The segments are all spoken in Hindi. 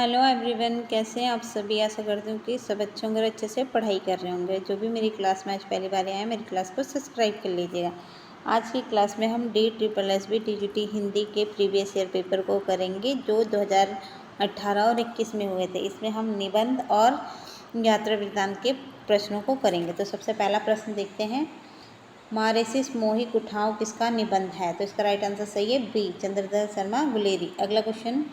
हेलो एवरीवन, कैसे हैं आप सभी। आशा करती हूँ कि सब अच्छे होंगे और अच्छे से पढ़ाई कर रहे होंगे। जो भी मेरी क्लास में आज पहली बार आए हैं, मेरी क्लास को सब्सक्राइब कर लीजिएगा। आज की क्लास में हम DSSB TGT हिंदी के प्रीवियस ईयर पेपर को करेंगे जो 2018 और 21 में हुए थे। इसमें हम निबंध और यात्रा वृत्तांत के प्रश्नों को करेंगे। तो सबसे पहला प्रश्न देखते हैं। मारेसिस मोही कुठाव किसका निबंध है? तो इसका राइट आंसर सही है बी, चंद्रधर शर्मा गुलेरी। अगला क्वेश्चन,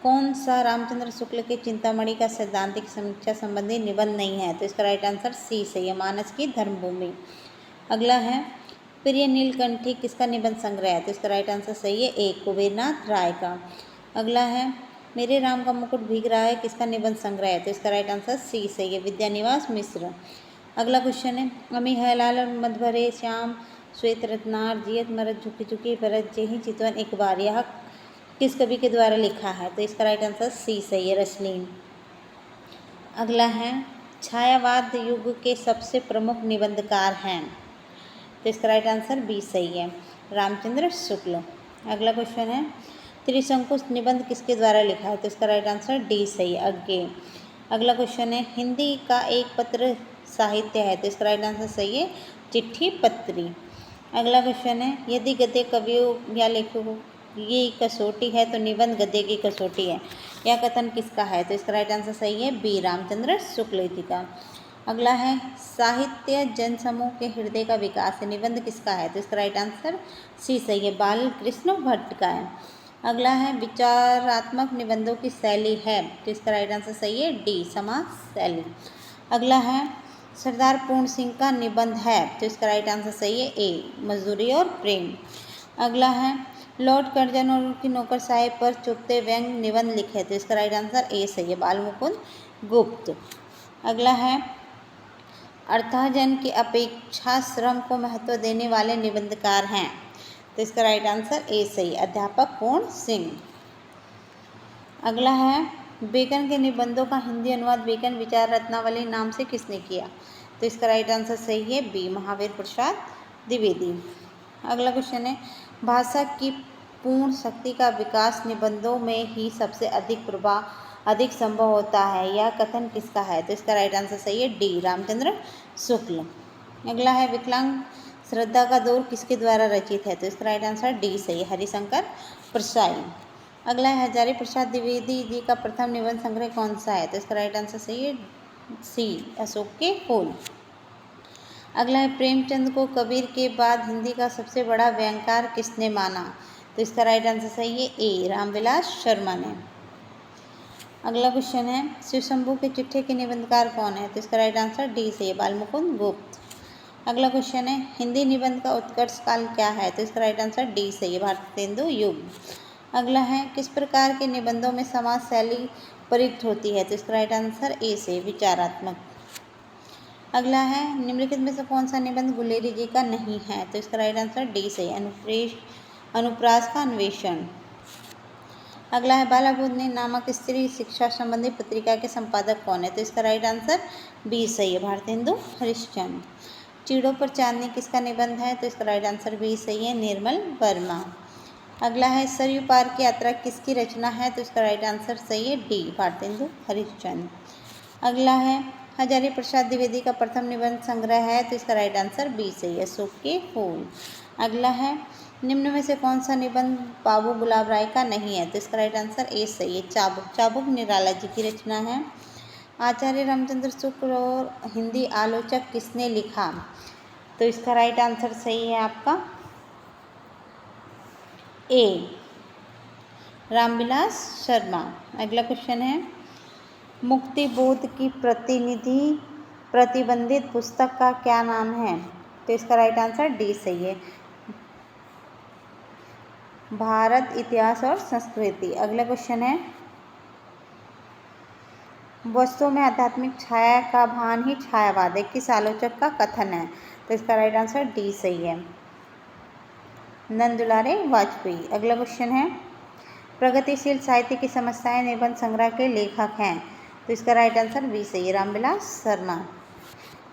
कौन सा रामचंद्र शुक्ल के चिंतामणि का सैद्धांतिक समीक्षा संबंधी निबंध नहीं है? तो इसका राइट आंसर सी सही है, मानस की धर्मभूमि। अगला है, प्रिय नीलकंठी किसका निबंध संग्रह है? तो इसका राइट आंसर सही है ए, कुबेरनाथ राय का। अगला है, मेरे राम का मुकुट भीग रहा है किसका निबंध संग्रह है? तो इसका राइट आंसर सी सही है, विद्यानिवास मिश्र। अगला क्वेश्चन है, अमी हलाल मधभरे श्याम श्वेत रत्नार जियत मरत झुकी झुकी भरत जेहि चितवन एक बार, यह किस कवि के द्वारा लिखा है? तो इसका राइट आंसर सी सही है, रसलीन। अगला है, छायावाद युग के सबसे प्रमुख निबंधकार हैं? तो इसका राइट आंसर बी सही है, रामचंद्र शुक्ल। अगला क्वेश्चन है, त्रिशंकु निबंध किसके द्वारा लिखा है? तो इसका राइट आंसर डी सही है, अज्ञे। अगला क्वेश्चन है, हिंदी का एक पत्र साहित्य है? तो इसका राइट आंसर सही है, चिट्ठी पत्री। अगला क्वेश्चन है, यदि गद्य कवियों या लेखकों की कसौटी है तो निबंध गद्य की कसौटी है, यह कथन किसका है? तो इसका राइट आंसर सही है बी, रामचंद्र शुक्ल जी का। अगला है, साहित्य जनसमूह के हृदय का विकास है, निबंध किसका है? तो इसका राइट आंसर सी सही है, बाल कृष्ण भट्ट का है। अगला है, विचारात्मक निबंधों की शैली है? तो इसका राइट आंसर सही है डी, समाज शैली। अगला है, सरदार पूर्ण सिंह का निबंध है? तो इसका राइट आंसर सही है ए, मजदूरी और प्रेम। अगला है, लॉर्ड कर्जन और उनकी नौकर साहेब पर चुपते व्यंग निबंध लिखे? तो इसका राइट आंसर ए सही है, बाल मुकुंद गुप्त। अगला है, अर्थार्जन की अपेक्षा श्रम को महत्व देने वाले निबंधकार हैं? तो इसका राइट आंसर ए सही, अध्यापक पूर्ण सिंह। अगला है, बेकन के निबंधों का हिंदी अनुवाद बेकन विचार रत्नावली नाम से किसने किया? तो इसका राइट आंसर सही है बी, महावीर प्रसाद द्विवेदी। अगला क्वेश्चन है, भाषा की पूर्ण शक्ति का विकास निबंधों में ही सबसे अधिक संभव होता है, यह कथन किसका है? तो इसका राइट आंसर सही है डी, रामचंद्र शुक्ल। अगला है, विकलांग श्रद्धा का दौर किसके द्वारा रचित है? तो इसका राइट आंसर डी सही है, हरिशंकर प्रसाई। अगला है, हजारी प्रसाद द्विवेदी जी का प्रथम निबंध संग्रह कौन सा है? तो इसका राइट आंसर सही है सी, अशोक के फूल। अगला है, प्रेमचंद को कबीर के बाद हिंदी का सबसे बड़ा व्यंग्यकार किसने माना? तो इसका राइट आंसर सही है ए, रामविलास शर्मा ने। अगला क्वेश्चन है, शिवशंभू के चिट्ठे के निबंधकार कौन है? तो इसका राइट आंसर डी सही है, बाल मुकुंद गुप्त। अगला क्वेश्चन है, हिंदी निबंध का उत्कर्ष काल क्या है? तो इसका राइट आंसर डी सही है, भारतेंदु युग। अगला है, किस प्रकार के निबंधों में समाज शैली प्रयुक्त होती है? तो इसका राइट आंसर ए से, विचारात्मक। अगला है, निम्नलिखित में से कौन सा निबंध गुलेरी जी का नहीं है? तो इसका राइट आंसर डी से, अनुप्रास का अन्वेषण। अगला है, बाला बुदनी नामक स्त्री शिक्षा संबंधी पत्रिका के संपादक कौन है? तो इसका राइट आंसर बी सही है, भारतेंदु हरिश्चंद्र। चीड़ों पर चांदनी किसका निबंध है? तो इसका राइट आंसर बी सही है, निर्मल वर्मा। अगला है, सरयू पार की यात्रा किसकी रचना है? तो इसका राइट आंसर सही है डी, भारतेंदु हरिश्चंद्र। अगला है, हजारी प्रसाद द्विवेदी का प्रथम निबंध संग्रह है? तो इसका राइट आंसर बी सही है, अशोक के फूल। अगला है, निम्न में से कौन सा निबंध बाबू गुलाब राय का नहीं है? तो इसका राइट आंसर ए सही है, चाबुक। चाबुक निराला जी की रचना है। आचार्य रामचंद्र शुक्ल और हिंदी आलोचक किसने लिखा? तो इसका राइट आंसर सही है आपका ए, रामविलास शर्मा। अगला क्वेश्चन है, मुक्ति बोध की प्रतिबंधित पुस्तक का क्या नाम है? तो इसका राइट आंसर डी सही है, भारत इतिहास और संस्कृति। अगला क्वेश्चन है, वस्तुओं में आध्यात्मिक छाया का भान ही छायावाद है, किस आलोचक का कथन है? तो इसका राइट आंसर डी सही है, नंदुलारे वाजपेयी। अगला क्वेश्चन है, प्रगतिशील साहित्य की समस्याएं निबंध संग्रह के लेखक हैं? तो इसका राइट आंसर बी सही है, रामविलास शर्मा।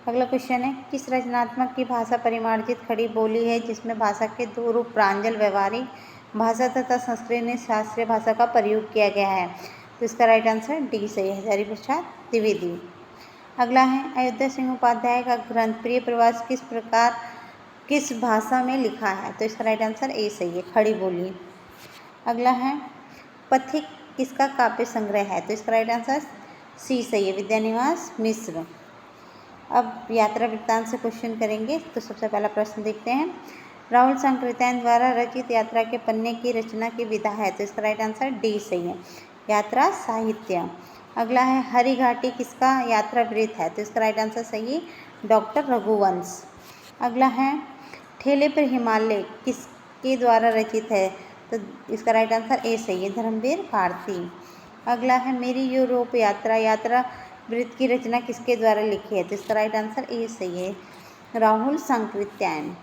अगला क्वेश्चन है, किस रचनात्मक की भाषा परिमार्जित खड़ी बोली है जिसमें भाषा के दो रूप प्रांजल व्यवहारिक भाषा तथा संस्कृत शास्त्रीय भाषा का प्रयोग किया गया है? तो इसका राइट आंसर डी सही है, हजारी प्रसाद द्विवेदी। अगला है अयोध्या सिंह उपाध्याय का ग्रंथ प्रिय प्रवास किस भाषा में लिखा है? तो इसका राइट आंसर ए सही है, खड़ी बोली। अगला है पथिक किसका काव्य संग्रह है? तो इसका राइट आंसर सी सही है, विद्यानिवास मिश्र। अब यात्रा वृत्तांत से क्वेश्चन करेंगे। तो सबसे पहला प्रश्न देखते हैं, राहुल सांकृत्यायन द्वारा रचित यात्रा के पन्ने की रचना की विधा है? तो इसका राइट आंसर डी सही है, यात्रा साहित्य। अगला है हरि घाटी किसका यात्रा वृत्त है? तो इसका राइट आंसर सही, डॉक्टर रघुवंश। अगला है ठेले पर हिमालय किसके द्वारा रचित है? तो इसका राइट आंसर ए सही है, धर्मवीर भारती। अगला है मेरी यूरोप यात्रा वृत्त की रचना किसके द्वारा लिखी है? तो इसका राइट आंसर ए सही है, राहुल सांकृत्यायन।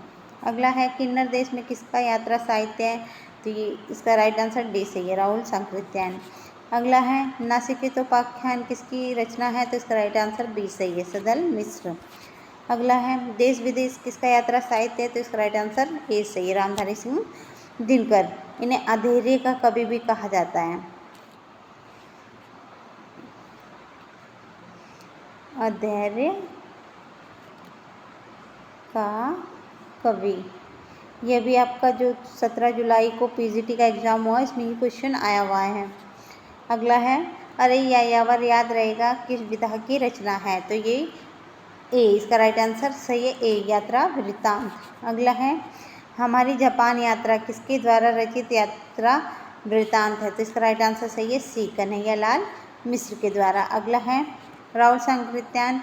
अगला है किन्नर देश में किसका यात्रा साहित्य है? तो ये इसका राइट आंसर डी सही है, राहुल सांकृत्यायन। अगला है नासिकेतोपाख्यान किसकी रचना है? तो इसका राइट आंसर बी सही है, सदल मिश्र। अगला है देश विदेश किसका यात्रा साहित्य है? तो इसका राइट आंसर ए सही है, रामधारी सिंह दिनकर। इन्हें अंधेरे का कवि भी कहा जाता है, अंधेरे का कवि। यह भी आपका जो 17 जुलाई को पीजीटी का एग्ज़ाम हुआ इसमें ये क्वेश्चन आया हुआ है। अगला है अरे यायावर याद रहेगा किस विधा की रचना है? तो ये ए, इसका राइट आंसर सही है, ए, यात्रा वृत्तांत। अगला है हमारी जापान यात्रा किसके द्वारा रचित यात्रा वृत्तांत है? तो इसका राइट आंसर सही है, सी, कन्हैयालाल मिश्र के द्वारा। अगला है राहुल सांकृत्यायन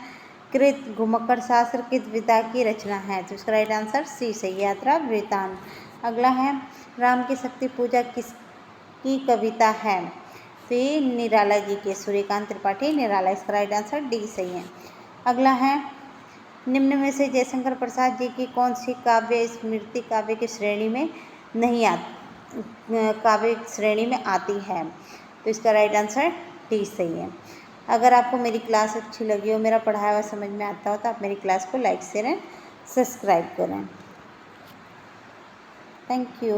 कृत घुमक्कड़ शास्त्र किस विधा की रचना है? तो इसका राइट आंसर सी सही, यात्रा वृत्तांत। अगला है राम की शक्ति पूजा किसकी कविता है? तो ये निराला जी के, सूर्यकांत त्रिपाठी निराला, इसका राइट आंसर डी सही है। अगला है निम्न में से जयशंकर प्रसाद जी की कौन सी काव्य स्मृति काव्य की श्रेणी में नहीं काव्य श्रेणी में आती है? तो इसका राइट आंसर डी सही है। अगर आपको मेरी क्लास अच्छी लगी हो, मेरा पढ़ाया हुआ समझ में आता हो, तो आप मेरी क्लास को लाइक शेयर एंड सब्सक्राइब करें। Thank you.